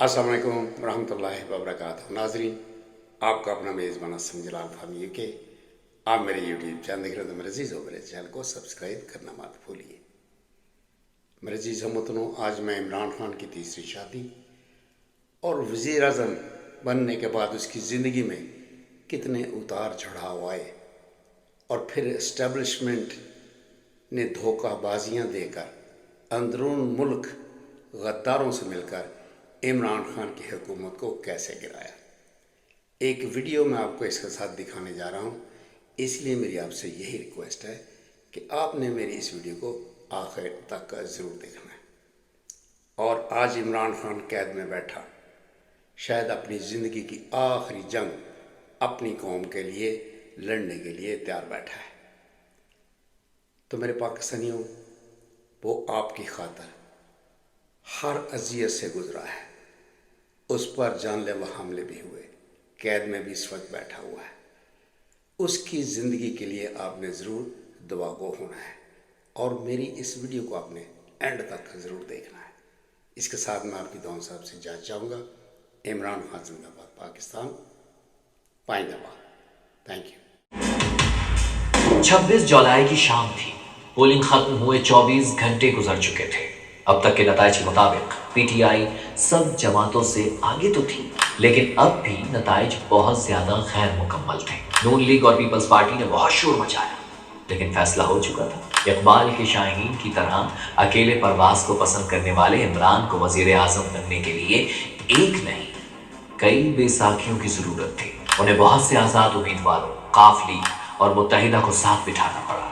अस्सलाम वालेकुम रहमतुल्लाहि व बरकातहू। नाज़रीन, आपका अपना मेज़बान हसन जलाल फार्म यूके। आप मेरे यूट्यूब चैनल देख रहे हैं तो मेरे अजीज़ हो मेरे चैनल को सब्सक्राइब करना मत भूलिए। मेरे अजीज़ हमवतनों, आज मैं इमरान खान की तीसरी शादी और वज़ीर आज़म बनने के बाद उसकी ज़िंदगी में कितने उतार चढ़ाव आए और फिर इस्टेब्लिशमेंट ने धोखाबाजियाँ देकर अंदरून मुल्क गद्दारों से मिलकर इमरान खान की हुकूमत को कैसे गिराया, एक वीडियो मैं आपको इसके साथ दिखाने जा रहा हूँ। इसलिए मेरी आपसे यही रिक्वेस्ट है कि आपने मेरी इस वीडियो को आखिर तक ज़रूर देखना है। और आज इमरान खान कैद में बैठा शायद अपनी ज़िंदगी की आखिरी जंग अपनी कौम के लिए लड़ने के लिए तैयार बैठा है। तो मेरे पाकिस्तानियों, वो आपकी खातिर हर अज़ियत से गुजरा है, उस पर जानलेवा हमले भी हुए, कैद में भी इस वक्त बैठा हुआ है। उसकी ज़िंदगी के लिए आपने ज़रूर दुआगो होना है और मेरी इस वीडियो को आपने एंड तक ज़रूर देखना है। इसके साथ मैं आपकी दुआओं से आपसे इजाज़त चाहूँगा। इमरान खान जिंदाबाद, पाकिस्तान पाइंदाबाद। Thank you. 26 जुलाई की शाम थी। पोलिंग खत्म हुए 24 घंटे गुजर चुके थे। अब तक के नताइज के मुताबिक पीटीआई सब जमातों से आगे तो थी, लेकिन अब भी नताइज बहुत ज्यादा गैर मुकम्मल थे। नून लीग और पीपल्स पार्टी ने बहुत शोर मचाया, लेकिन फैसला हो चुका था। इकबाल के शाहीन की तरह अकेले परवाज को पसंद करने वाले इमरान को वजीर आजम बनने के लिए एक नहीं कई बेसाखियों की जरूरत थी। उन्हें बहुत से आजाद उम्मीदवारों, काफ लीग और मुत्तहिदा को साथ बिठाना पड़ा,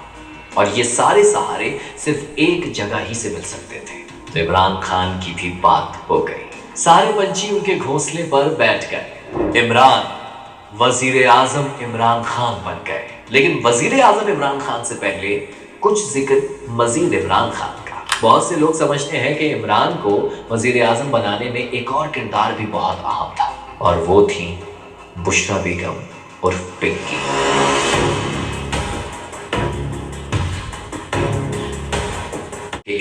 और ये सारे सहारे सिर्फ एक जगह ही से मिल सकते थे। तो इमरान खान की भी बात हो गई। सारे पंछी उनके घोंसले पर बैठ गए। इमरान वजीर आजम इमरान खान बन गए। लेकिन वजीर आजम इमरान खान से पहले कुछ जिक्र मजीद इमरान खान का। बहुत से लोग समझते हैं कि इमरान को वजीर आजम बनाने में एक और किरदार भी बहुत अहम था, और वो थी बुशरा बेगम उर्फ पिंकी।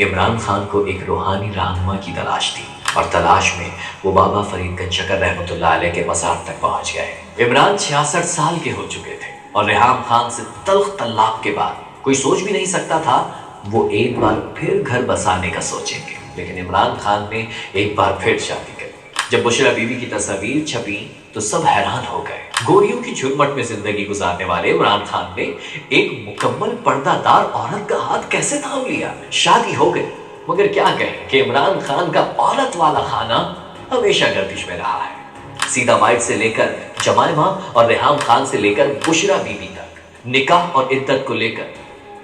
इमरान खान को एक रूहानी रहनुमा की तलाश थी, और तलाश में वो बाबा फरीद गंजशकर रहमतुल्लाह अलैह के मज़ार तक पहुंच गए। इमरान 66 साल के हो चुके थे, और रेहाम खान से तल्ख तलाक के बाद कोई सोच भी नहीं सकता था वो एक बार फिर घर बसाने का सोचेंगे। लेकिन इमरान खान ने एक बार फिर शादी कर ली। जब बुशरा बीबी की तस्वीर छपी तो सब हैरान हो गए। गोरियों की झुरमट में जिंदगी गुजारने वाले इमरान खान ने एक मुकम्मल पर्दादार औरत का हाथ कैसे थाम लिया। शादी हो गई, मगर क्या कहें कि इमरान खान का औरत वाला खाना हमेशा गर्दिश में रहा है। सीधा वाइट से लेकर जमायमा और रेहाम खान से लेकर बुशरा बीबी तक निकाह और इद्दत को लेकर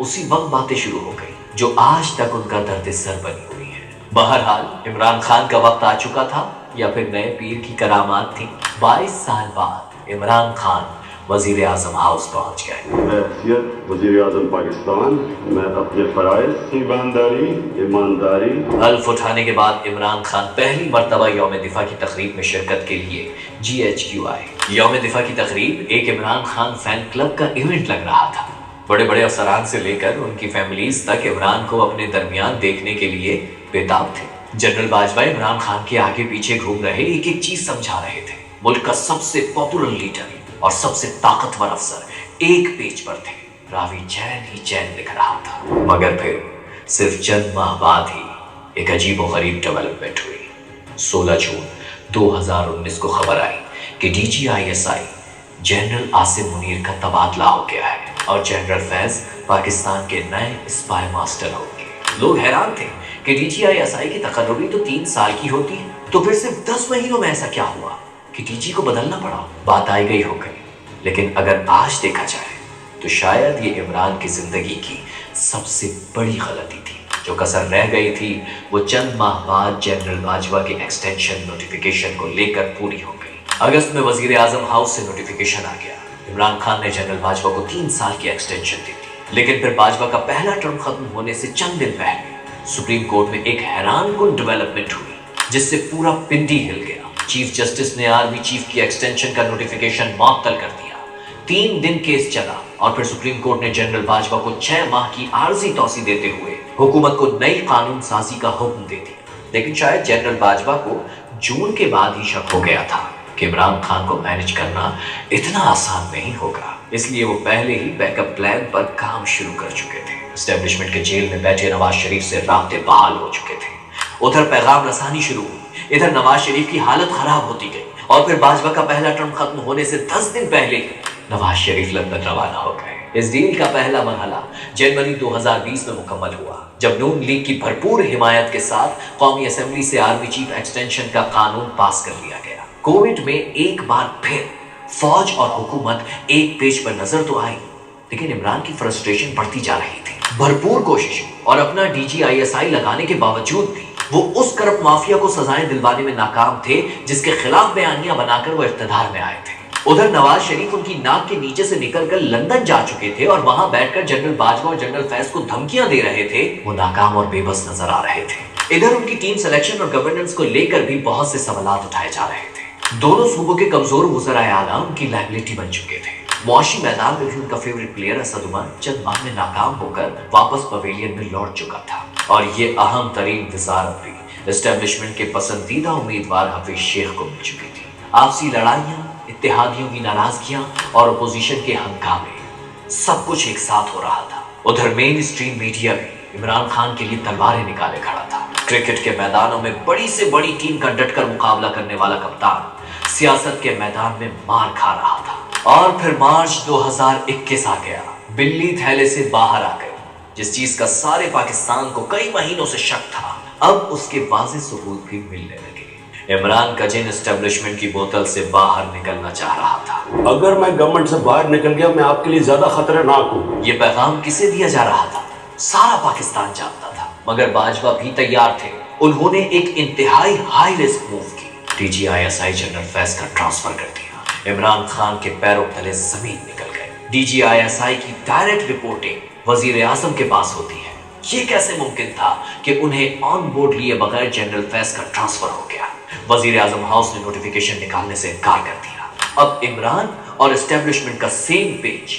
उसी वक्त बातें शुरू हो गई, जो आज तक उनका दर्द सर बनी हुई है। बहरहाल इमरान खान का वक्त आ चुका था, या फिर नए पीर की करामात थी। 22 साल बाद इमरान खान वजीर आजम हाउस पहुंच गए। हैसियत वजीर आजम पाकिस्तान मैं अपने फराइज ईमानदारी हल्फ उठाने के बाद इमरान खान पहली मर्तबा यौम दिफा की तकरीब में शिरकत के लिए GHQ आए। यौम दिफा की तकरीब एक इमरान खान फैन क्लब का इवेंट लग रहा था। बड़े बड़े अफसरान से लेकर उनकी फैमिलीज तक इमरान को अपने दरमियान देखने के लिए बेताब थे। जनरल बाजवा इमरान खान के आगे पीछे घूम रहे एक एक चीज समझा रहे थे। मुल्क का सबसे पॉपुलर लीडर और सबसे ताकतवर अफसर एक पेज पर थे। रावी चैन ही चैन लिख रहा था। मगर फिर सिर्फ चंद माह बाद ही एक अजीब और गरीब डेवलपमेंट हुई। 16 जून 2019 को खबर आई कि DGISI जनरल आसिम मुनीर का तबादला हो गया है, और जनरल फैज पाकिस्तान के नए स्पाई मास्टर होंगे। लोग हैरान थे कि DGISI की तकर्रुरी तो 3 साल की होती है, तो फिर सिर्फ 10 महीनों में ऐसा क्या हुआ कि DG को बदलना पड़ा। बात आई गई हो गई, लेकिन अगर आज देखा जाए तो शायद ये इमरान की जिंदगी की सबसे बड़ी गलती थी। जो कसर रह गई थी वो चंद माह बाद जनरल बाजवा के एक्सटेंशन नोटिफिकेशन को लेकर पूरी हो गई। अगस्त में वजीर आजम हाउस से नोटिफिकेशन आ गया। इमरान खान ने जनरल बाजवा को 3 साल की एक्सटेंशन दी थी। लेकिन फिर बाजवा का पहला टर्म खत्म होने से चंद दिन पहले सुप्रीम कोर्ट में एक हैरानकुन डेवलपमेंट हुई, जिससे पूरा पिंडी हिल गया। चीफ जस्टिस ने आर्मी चीफ की एक्सटेंशन का नोटिफिकेशन मुअत्तल कर दिया। 3 दिन केस चला, और फिर सुप्रीम कोर्ट ने जनरल बाजवा को 6 माह की आर्जी तौसी देते हुए हुकूमत को नई कानून साजी का हुक्म दे दिया। लेकिन शायद जनरल बाजवा को जून के बाद ही शक हो गया था कि इमरान खान को मैनेज करना इतना आसान नहीं होगा। इसलिए वो पहले ही बैकअप प्लान पर काम शुरू कर चुके थे। एस्टेब्लिशमेंट के जेल में बैठे नवाज शरीफ से राब्ते बहाल हो चुके थे। उधर पैगाम रसानी शुरू हुई, इधर नवाज शरीफ की हालत खराब होती गई और फिर भाजपा का पहला टर्म खत्म होने से 10 दिन पहले ही नवाज शरीफ लंदन रवाना हो गए। इस डील का पहला मरहला जनवरी 2020 में मुकम्मल हुआ, जब नून लीग की भरपूर हिमायत के साथ कौमी असेंबली से आर्मी चीफ एक्सटेंशन का कानून पास कर लिया गया। कोविड में एक बार फिर फौज और हुकूमत एक पेज पर नजर तो आई, लेकिन इमरान की फ्रस्ट्रेशन बढ़ती जा रही थी। भरपूर कोशिश और अपना DGISI लगाने के बावजूद भी वो उस करप्ट माफिया को सजाएं दिलवाने में नाकाम थे जिसके खिलाफ बयानियां बनाकर वो इख्तिदार में आए थे। उधर नवाज शरीफ उनकी नाक के नीचे से निकलकर लंदन जा चुके थे और वहां बैठकर जनरल बाजवा और जनरल फैज को धमकियां दे रहे थे। वो नाकाम और बेबस नजर आ रहे थे। इधर उनकी टीम सिलेक्शन और गवर्नेंस को लेकर भी बहुत से सवालात उठाए जा रहे थे। दोनों सूबों के कमजोर वज़राए आला उनकी लायबिलिटी बन चुके थे। मुआशी मैदान में भी उनका फेवरेट प्लेयर असद उमर चंद माह में नाकाम होकर वापस पवेलियन में लौट चुका था। और ये अहम तरीन वजारत भी एस्टेब्लिशमेंट के पसंदीदा उम्मीदवार हफीज शेख को मिल चुकी थी। आपसी लड़ाइयां, इत्तेहादियों की नाराजगियां और अपोजिशन के हंगामे, सब कुछ एक साथ हो रहा था। उधर मेन स्ट्रीम मीडिया भी इमरान खान के लिए तलवारें निकाले खड़ा था। क्रिकेट के मैदानों में बड़ी से बड़ी टीम का डटकर मुकाबला करने वाला कप्तान सियासत के मैदान में मार खा रहा था। और फिर मार्च 2021 आ गया। बिल्ली थैले से बाहर आ गई। जिस चीज का सारे पाकिस्तान को कई महीनों से शक था, अब उसके वाज़ेह सबूत भी मिलने लगे। इमरान का जिन एस्टेब्लिशमेंट की बोतल से बाहर निकलना चाह रहा था, अगर मैं गवर्नमेंट से बाहर निकल गया मैं आपके लिए ज्यादा खतरनाक हूँ। ये पैगाम किसे दिया जा रहा था सारा पाकिस्तान जानता था, मगर बाजवा भी तैयार थे। उन्होंने एक इंतहाई हाई रिस्क मूव की। DGISI जनरल फैज का ट्रांसफर कर दिया। इमरान खान के पैरों तले जमीन निकल गए। DGISI की डायरेक्ट रिपोर्टिंग वजीर आजम के पास होती है। ये कैसे मुमकिन था कि उन्हें ऑन बोर्ड लिए बगैर जनरल फैज का ट्रांसफर हो गया? वजीर आजम हाउस ने नोटिफिकेशन निकालने से इनकार कर दिया। अब इमरान और एस्टेब्लिशमेंट का सेम पेज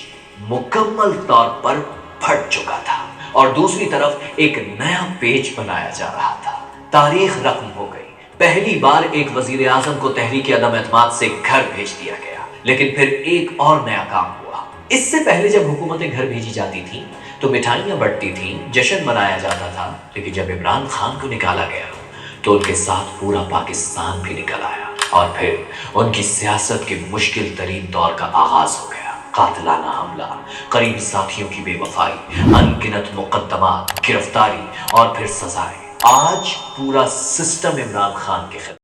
मुकम्मल तौर पर फट चुका था और दूसरी तरफ एक नया पेज बनाया जा रहा था। तारीख रकम हो गई। पहली बार एक वजीर आजम को तहरीक अदम एतमाद से घर भेज दिया गया, लेकिन फिर एक और नया काम हुआ। इससे पहले जब हुकूमतें घर भेजी जाती थी तो मिठाइयां बंटती थी, जश्न मनाया जाता था, लेकिन जब इमरान खान को निकाला गया तो उनके साथ पूरा पाकिस्तान भी निकल आया और फिर उनकी सियासत के मुश्किल तरीन दौर का आगाज हो गया। कातिलाना हमला, करीबी साथियों की बेवफाई, अनगिनत मुकद्दमात, गिरफ्तारी और फिर सजाएं। आज पूरा सिस्टम इमरान खान के खिलाफ